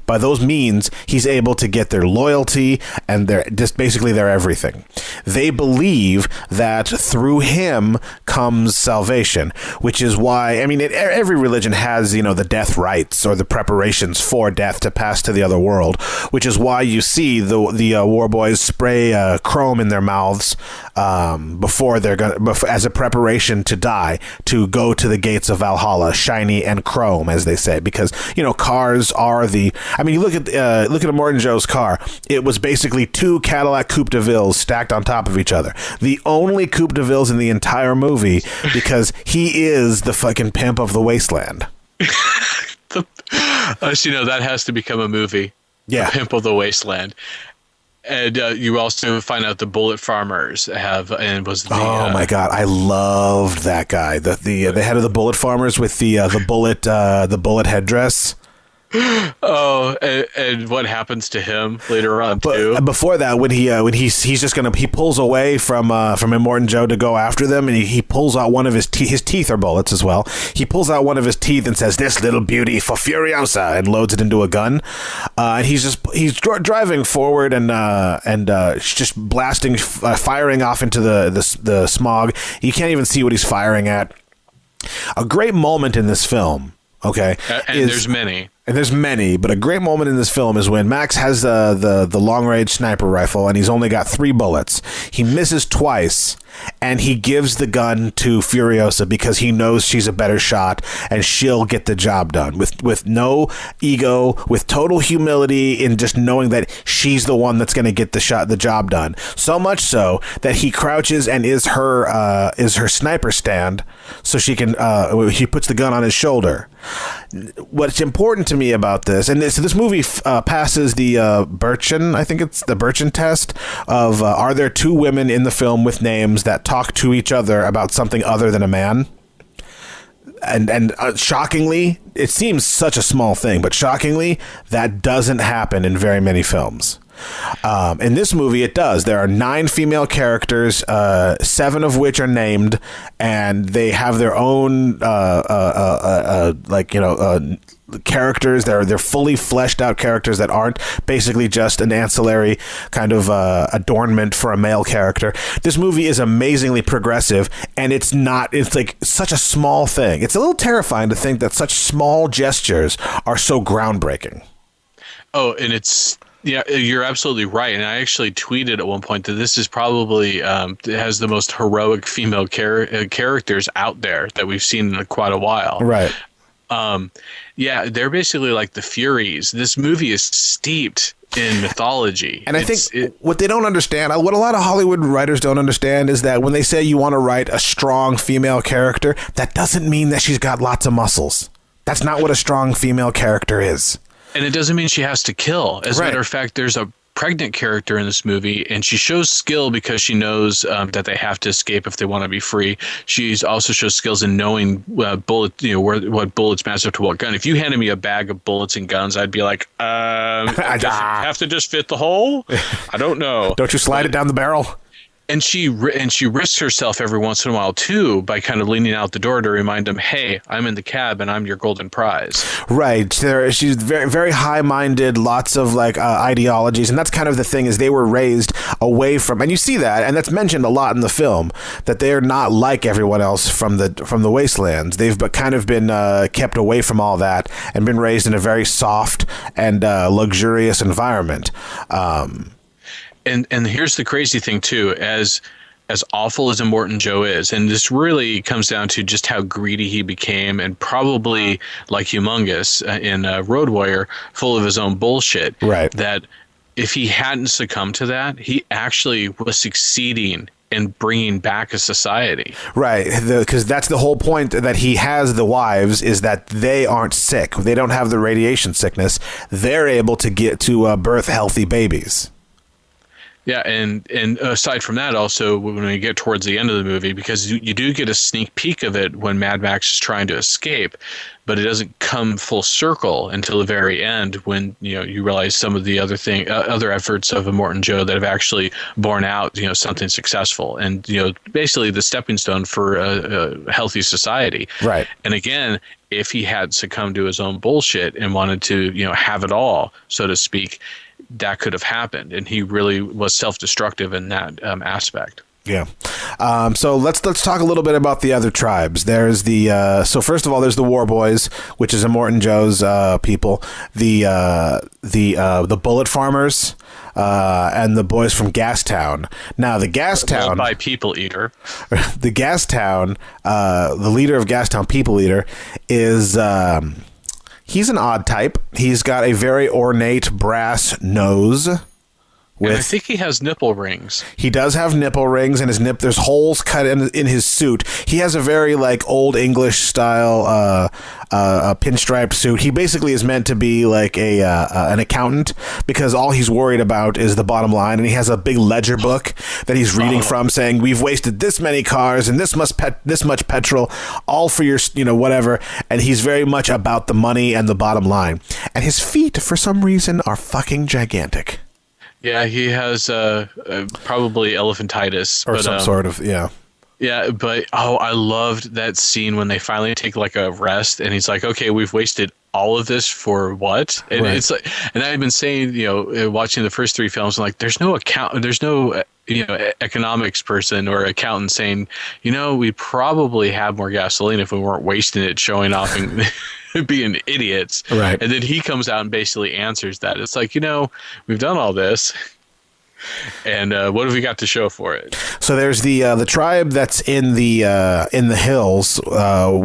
B: by those means, he's able to get their loyalty and their everything. They believe that through him comes salvation, which is why, every religion has, the death rites or the preparations for death to pass to the other world, which is why you see the war boys spray chrome in their mouths before as a preparation to die, to go to the gates of Valhalla, shiny and chrome, as they say, because, cars are you look at Immortan Joe's car. It was basically 2 Cadillac Coupe de Villes stacked on top of each other. The only Coupe de Villes in the entire movie, because he is the fucking pimp of the wasteland.
C: That has to become a movie.
B: Yeah.
C: The Pimp of the Wasteland. And you also find out the Bullet Farmers oh
B: my god, I loved that guy. The head of the Bullet Farmers with the bullet headdress.
C: Oh, and what happens to him later on too?
B: Before that, when he's just he pulls away from Immortan Joe to go after them, and he pulls out one of his teeth. His teeth are bullets as well. He pulls out one of his teeth and says, "This little beauty for Furiosa," and loads it into a gun. And he's driving forward and just blasting, firing off into the smog. You can't even see what he's firing at. A great moment in this film. Okay,
C: there's many.
B: And there's many, but a great moment in this film is when Max has the long-range sniper rifle, and he's only got 3 bullets. He misses twice, and he gives the gun to Furiosa because he knows she's a better shot, and she'll get the job done. With no ego, with total humility, in just knowing that she's the one that's going to get the job done. So much so that he crouches and is her sniper stand, so he puts the gun on his shoulder. What's important to me about this, and this movie passes the Birchin, I think it's the Birchin test of are there 2 women in the film with names that talk to each other about something other than a man? And shockingly, it seems such a small thing, but shockingly, that doesn't happen in very many films. In this movie, it does. There are 9 female characters, 7 of which are named, and they have their own, characters. They're fully fleshed out characters that aren't basically just an ancillary kind of adornment for a male character. This movie is amazingly progressive, and it's like such a small thing. It's a little terrifying to think that such small gestures are so groundbreaking.
C: Oh, and yeah, you're absolutely right. And I actually tweeted at one point that this is probably it has the most heroic female characters out there that we've seen in quite a while.
B: Right.
C: Yeah, they're basically like the Furies. This movie is steeped in mythology.
B: And I think what they don't understand, what a lot of Hollywood writers don't understand, is that when they say you want to write a strong female character, that doesn't mean that she's got lots of muscles. That's not what a strong female character is.
C: And it doesn't mean she has to kill. As a matter of fact, there's a pregnant character in this movie, and she shows skill because she knows that they have to escape if they want to be free. She also shows skills in knowing what bullets match up to what gun. If you handed me a bag of bullets and guns, I'd be like, does it have to just fit the hole? I don't know.
B: Don't you slide it down the barrel?
C: And she risks herself every once in a while too by kind of leaning out the door to remind them, "Hey, I'm in the cab and I'm your golden prize."
B: Right. She's very, very high-minded. Lots of ideologies, and that's kind of the thing is they were raised away from, and you see that, and that's mentioned a lot in the film that they are not like everyone else from the wastelands. They've kind of been kept away from all that and been raised in a very soft and luxurious environment.
C: And here's the crazy thing too, as awful as Immortan Joe is, and this really comes down to just how greedy he became, and probably like Humongous in Road Warrior, full of his own bullshit.
B: Right.
C: That if he hadn't succumbed to that, he actually was succeeding in bringing back a society. Right,
B: because that's the whole point that he has the wives, is that they aren't sick. They don't have the radiation sickness. They're able to get to birth healthy babies.
C: Yeah, and aside from that, also when we get towards the end of the movie, because you do get a sneak peek of it when Mad Max is trying to escape, but it doesn't come full circle until the very end when you realize some of the other efforts of Immortan Joe that have actually borne out something successful, and basically the stepping stone for a healthy society.
B: Right.
C: And again, if he had succumbed to his own bullshit and wanted to have it all, so to speak, that could have happened, and he really was self-destructive in that aspect.
B: Yeah. So let's talk a little bit about the other tribes. There's so first of all, there's the War Boys, which is Immortan Joe's people. The Bullet Farmers, and the boys from Gastown. Now the Gastown
C: by People Eater.
B: The Gastown, the leader of Gastown, People Eater, is. He's an odd type. He's got a very ornate brass nose.
C: And I think he has nipple rings.
B: He does have nipple rings, and there's holes cut in his suit. He has a very old English style pinstripe suit. He basically is meant to be like an accountant, because all he's worried about is the bottom line, and he has a big ledger book that he's reading from, saying we've wasted this many cars and this much petrol, all for your whatever. And he's very much about the money and the bottom line. And his feet, for some reason, are fucking gigantic.
C: Yeah, he has probably elephantitis.
B: Or some sort of, yeah.
C: Yeah, but, I loved that scene when they finally take a rest, and he's like, okay, we've wasted all of this for what? And
B: right.
C: It's like, and I've been saying, watching the first three films, there's no economics person or accountant saying, we probably have more gasoline if we weren't wasting it showing off and being idiots.
B: Right.
C: And then he comes out and basically answers that. It's like, we've done all this. And what have we got to show for it?
B: So there's the tribe that's in the hills,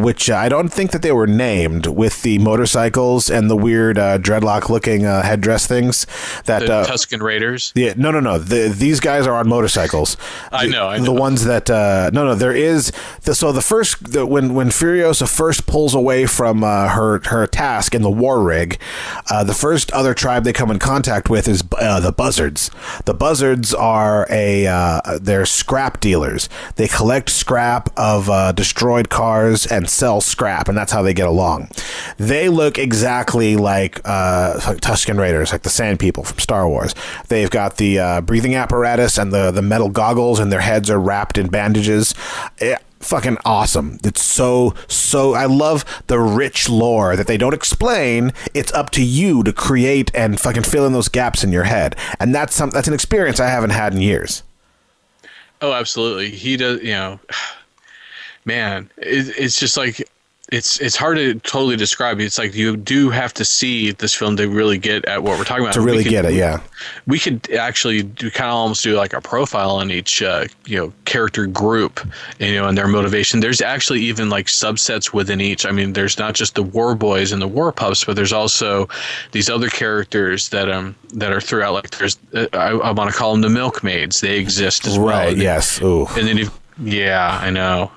B: which I don't think that they were named, with the motorcycles and the weird dreadlock-looking headdress things. That
C: the Tusken Raiders.
B: Yeah, no. These guys are on motorcycles.
C: I know.
B: The ones that there is. So when Furiosa first pulls away from her task in the war rig, the first other tribe they come in contact with is the Buzzards. The Buzzards are they're scrap dealers. They collect scrap of destroyed cars and sell scrap, and that's how they get along. They look exactly like Tusken Raiders, like the Sand People from Star Wars. They've got the breathing apparatus and the metal goggles, and their heads are wrapped in bandages. Fucking awesome. It's so I love the rich lore that they don't explain. It's up to you to create and fucking fill in those gaps in your head. And that's an experience I haven't had in years.
C: Oh, absolutely. He does, man, it's just like, it's hard to totally describe. It's like you do have to see this film to really get at what we're talking about.
B: To really get it, yeah.
C: We could actually almost do like a profile on each character group, and their motivation. There's actually even like subsets within each. I mean, there's not just the War Boys and the War Pups, but there's also these other characters that are throughout. Like there's I want to call them the Milkmaids. They exist as well.
B: Right. Yes. Ooh.
C: And then Yeah, I know.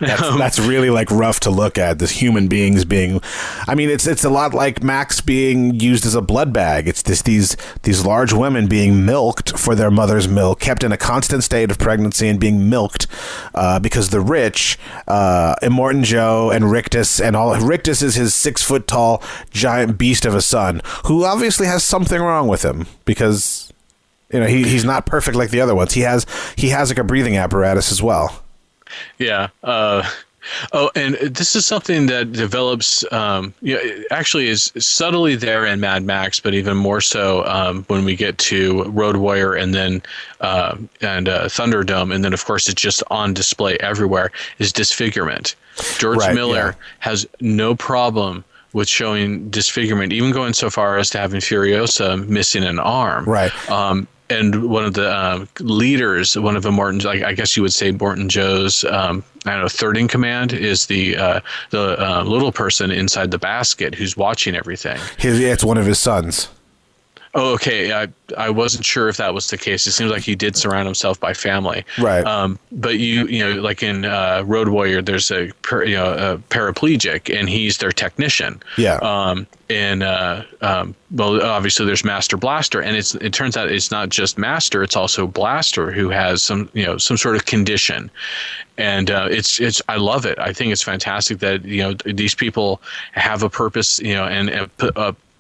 B: That's really like rough to look at. This human beings being, I mean, it's a lot like Max being used as a blood bag. It's these large women being milked for their mother's milk, kept in a constant state of pregnancy and being milked because the rich, Immortan Joe and Rictus and all. Rictus is his 6 foot tall giant beast of a son who obviously has something wrong with him because. You know, he's not perfect like the other ones. He has like a breathing apparatus as well.
C: Yeah. And this is something that develops, actually is subtly there in Mad Max, but even more so when we get to Road Warrior and then Thunderdome, and then of course it's just on display everywhere. Is disfigurement. George Miller has no problem with showing disfigurement, even going so far as to having Furiosa missing an arm.
B: Right.
C: And one of the leaders, one of Immortan, I guess you would say Immortan Joe's, third in command is the little person inside the basket who's watching everything.
B: It's one of his sons.
C: Oh, okay. I wasn't sure if that was the case. It seems like he did surround himself by family.
B: Right.
C: But you know, like in Road Warrior, there's a paraplegic, and he's their technician.
B: Yeah.
C: Well, obviously there's Master Blaster, and it turns out it's not just Master, it's also Blaster who has some sort of condition. And it's I love it. I think it's fantastic that these people have a purpose, and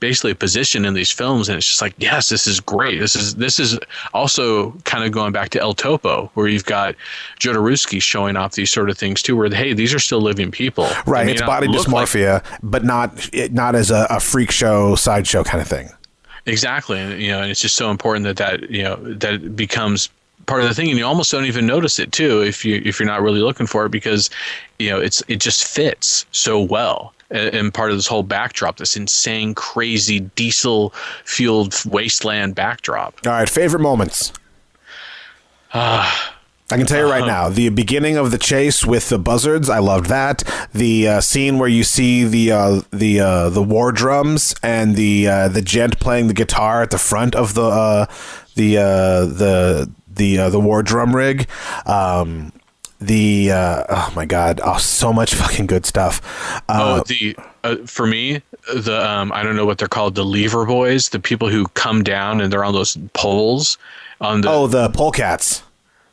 C: basically a position in these films, and it's just like, yes, this is great. This is also kind of going back to El Topo, where you've got Jodorowsky showing off these sort of things too, where hey, these are still living people.
B: Right, it's body dysmorphia, but not as a freak show, sideshow kind of thing. Exactly,
C: and it's just so important that it becomes part of the thing, and you almost don't even notice it too if you're not really looking for it, because it just fits so well. And part of this whole backdrop, this insane, crazy, diesel-fueled wasteland backdrop.
B: All right, favorite moments. I can tell you right now, the beginning of the chase with the buzzards, I loved that. The scene where you see the war drums and the gent playing the guitar at the front of the war drum rig. Oh my god, so much fucking good stuff.
C: For me, I don't know what they're called, the lever boys, the people who come down and they're on those poles on the
B: polecats.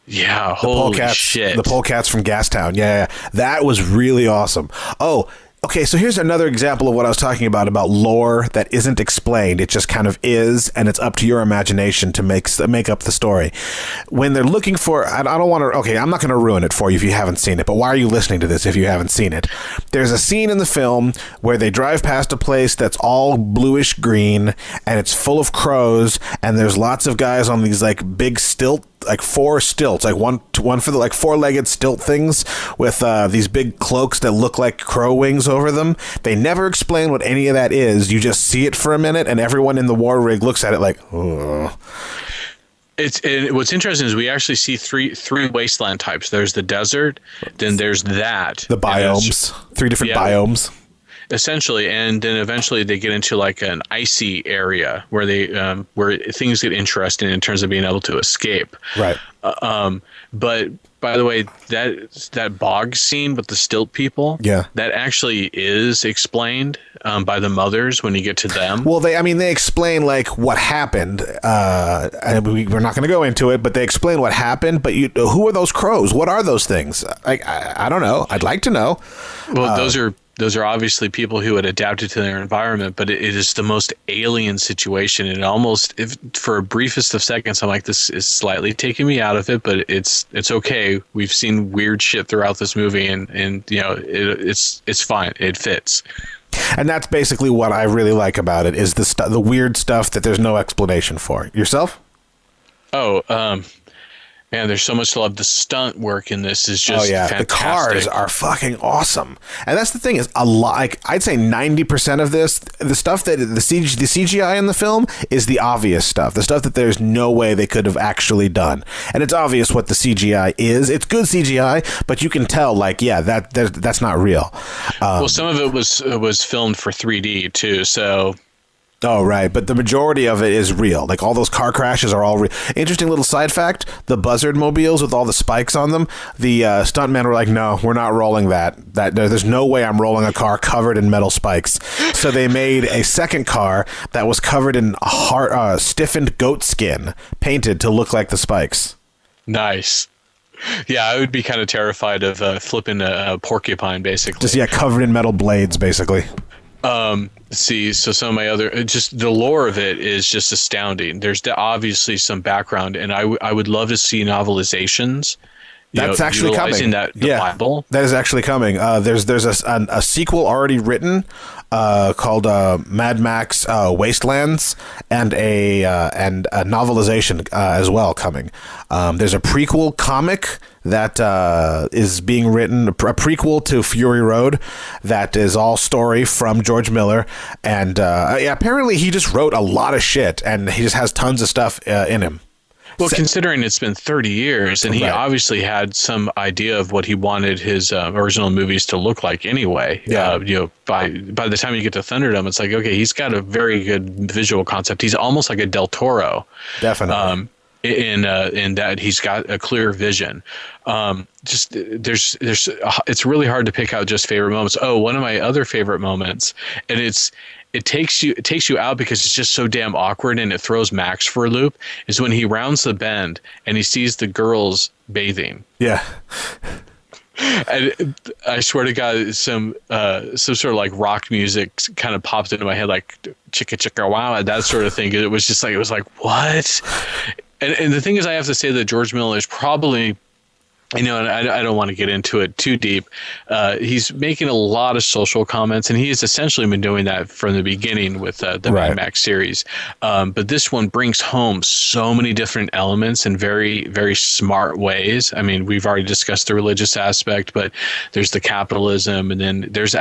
C: Yeah, holy shit.
B: The polecats from Gastown. Yeah, that was really awesome. Oh, okay, so here's another example of what I was talking about lore that isn't explained. It just kind of is, and it's up to your imagination to make up the story. When they're looking for, I don't want to, okay, I'm not going to ruin it for you if you haven't seen it, but why are you listening to this if you haven't seen it? There's a scene in the film where they drive past a place that's all bluish green, and it's full of crows, and there's lots of guys on these like big four stilts, like one for the like four-legged stilt things with these big cloaks that look like crow wings over them. They never explain what any of that is. You just see it for a minute, and everyone in the war rig looks at it like, ugh.
C: What's interesting is we actually see three wasteland types. There's the desert, then there's the
B: biomes, 3 different biomes.
C: Essentially, and then eventually they get into like an icy area where where things get interesting in terms of being able to escape.
B: Right.
C: But by the way, that bog scene with the stilt people, that actually is explained by the mothers when you get to them.
B: Well, they explain like what happened. And we're not going to go into it, but they explain what happened. But who are those crows? What are those things? I don't know. I'd like to know.
C: Well, those are obviously people who had adapted to their environment, but it is the most alien situation. And almost, for a briefest of seconds, I'm like, this is slightly taking me out of it, but it's okay. We've seen weird shit throughout this movie, and it's fine. It fits.
B: And that's basically what I really like about it, is the weird stuff that there's no explanation for. Yourself?
C: Man, there's so much to love. The stunt work in this is just fantastic.
B: The cars are fucking awesome. And that's the thing, is a lot, like I'd say 90% of this, the stuff that the CGI in the film is the obvious stuff. The stuff that there's no way they could have actually done. And it's obvious what the CGI is. It's good CGI, but you can tell that's not real.
C: Well, some of it was filmed for 3D too, so
B: Oh, right. But the majority of it is real. Like, all those car crashes are all real. Interesting little side fact, the Buzzard mobiles with all the spikes on them, the stuntmen were like, no, we're not rolling that. There's no way I'm rolling a car covered in metal spikes. So they made a second car that was covered in stiffened goat skin, painted to look like the spikes.
C: Nice. Yeah, I would be kind of terrified of flipping a porcupine, basically.
B: Just, covered in metal blades, basically.
C: See, so some of my other, just the lore of it is just astounding. There's obviously some background, and I would love to see novelizations.
B: That's actually coming.
C: The Bible.
B: That is actually coming. There's a sequel already written called Mad Max Wastelands, and a novelization as well coming. There's a prequel comic that is being written, a prequel to Fury Road, that is all story from George Miller, and apparently he just wrote a lot of shit, and he just has tons of stuff in him.
C: Well, considering it's been 30 years, and he obviously had some idea of what he wanted his original movies to look like anyway.
B: Yeah.
C: By the time you get to Thunderdome, it's like, okay, he's got a very good visual concept. He's almost like a Del Toro.
B: Definitely.
C: In that he's got a clear vision. It's really hard to pick out just favorite moments. Oh, one of my other favorite moments, and it takes you out because it's just so damn awkward, and it throws Max for a loop, is when he rounds the bend and he sees the girls bathing.
B: Yeah.
C: And I swear to God, some sort of like rock music kind of popped into my head, like chicka chicka wow, that sort of thing. It was like what? And the thing is, I have to say that George Miller is probably, and I don't want to get into it too deep. He's making a lot of social comments, and he has essentially been doing that from the beginning with the Mad Max series. But this one brings home so many different elements in very, very smart ways. I mean, we've already discussed the religious aspect, but there's the capitalism, and then there's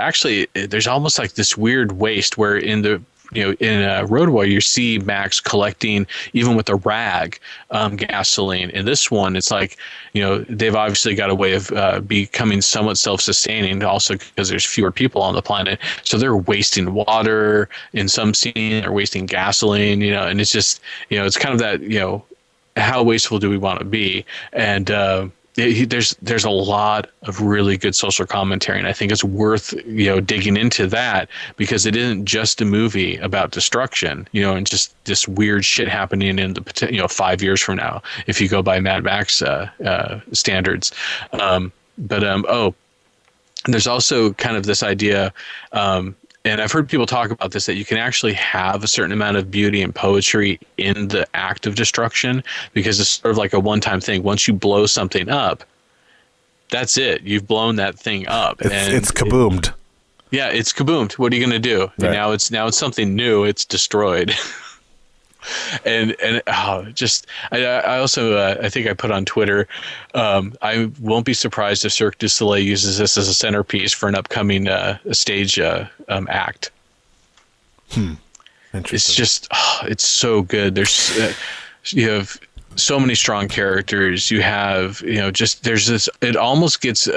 C: almost like this weird waste where in Road Warrior, you see Max collecting, even with a rag, gasoline. In this one, it's like, they've obviously got a way of becoming somewhat self-sustaining, also because there's fewer people on the planet. So they're wasting water in some scene, they're wasting gasoline, and it's just, it's kind of that, how wasteful do we want to be? And there's a lot of really good social commentary, and I think it's worth digging into that, because it isn't just a movie about destruction, and just this weird shit happening in the 5 years from now, if you go by Mad Max standards. There's also kind of this idea. And I've heard people talk about this, that you can actually have a certain amount of beauty and poetry in the act of destruction, because it's sort of like a one-time thing. Once you blow something up, that's it. You've blown that thing up.
B: It's kaboomed.
C: It's kaboomed. What are you going to do? Right. Now it's something new. It's destroyed. I also I think I put on Twitter, I won't be surprised if Cirque du Soleil uses this as a centerpiece for an upcoming stage act.
B: Interesting.
C: It's just it's so good. There's you have so many strong characters. You have there's this. It almost gets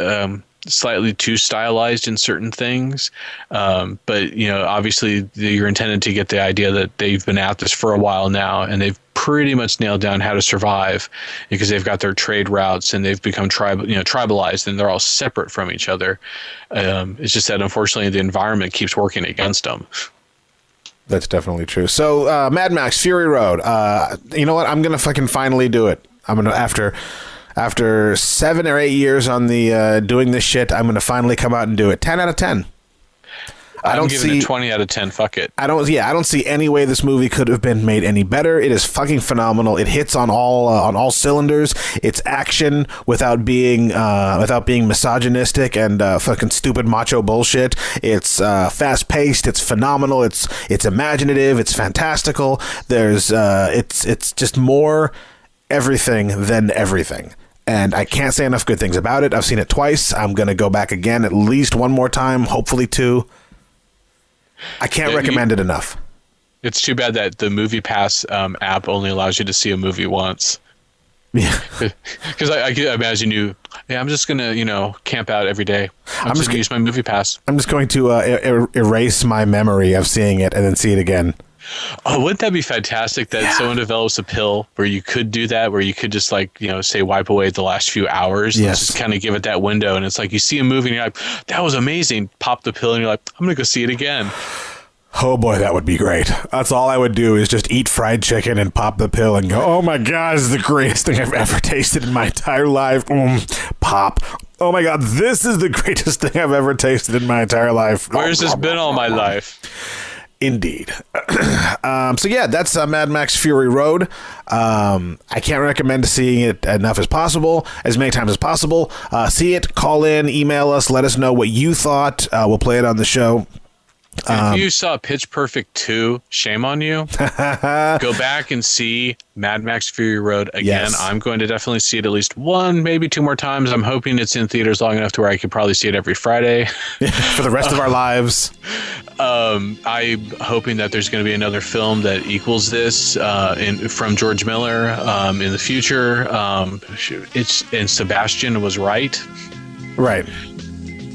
C: slightly too stylized in certain things, but obviously you're intended to get the idea that they've been at this for a while now, and they've pretty much nailed down how to survive, because they've got their trade routes, and they've become tribalized, and they're all separate from each other. It's just that unfortunately the environment keeps working against them.
B: That's definitely true. So Mad Max Fury Road, you know what, I'm gonna fucking finally do it. I'm gonna after 7 or 8 years on the doing this shit, I'm going to finally come out and do it. 10 out of 10.
C: I'm giving it 20 out of 10. Fuck it.
B: I don't see any way this movie could have been made any better. It is fucking phenomenal. It hits on all cylinders. It's action without being misogynistic and fucking stupid macho bullshit. It's fast paced. It's phenomenal. It's imaginative. It's fantastical. It's just more everything than everything. And I can't say enough good things about it. I've seen it twice. I'm going to go back again at least one more time, hopefully two. I can't recommend it enough.
C: It's too bad that the Movie Pass app only allows you to see a movie once.
B: Yeah.
C: Because I imagine I'm just going to, camp out every day. I'm just going to use my Movie Pass.
B: I'm just going to erase my memory of seeing it and then see it again.
C: Oh, wouldn't that be fantastic that someone develops a pill where you could do that, where you could just like, say wipe away the last few hours, and just kind of give it that window. And it's like you see a movie and you're like, that was amazing. Pop the pill and you're like, I'm going to go see it again.
B: Oh boy, that would be great. That's all I would do is just eat fried chicken and pop the pill and go, oh my God, this is the greatest thing I've ever tasted in my entire life. Pop. Oh my God, this is the greatest thing I've ever tasted in my entire life.
C: Where's this been all my life?
B: Indeed. So yeah, that's Mad Max Fury Road. I can't recommend seeing it enough as possible, as many times as possible. See it, call in, email us, let us know what you thought. We'll play it on the show.
C: If you saw Pitch Perfect 2, shame on you. Go back and see Mad Max Fury Road again.
B: Yes. I'm
C: going to definitely see it at least one, maybe two more times. I'm hoping it's in theaters long enough to where I could probably see it every Friday.
B: For the rest of our lives.
C: I'm hoping that there's going to be another film that equals this from George Miller in the future. And Sebastian was right.
B: Right.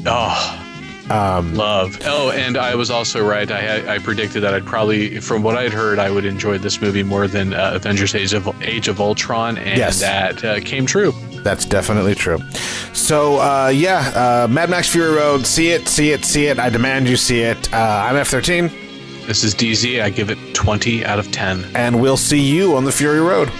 C: Oh, love. Oh, and I was also right. I predicted that I'd probably, from what I'd heard, I would enjoy this movie more than Avengers Age of Ultron, and that came true.
B: That's definitely true. So, Mad Max Fury Road, see it. I demand you see it. I'm F13.
C: This is DZ. I give it 20 out of 10.
B: And we'll see you on the Fury Road.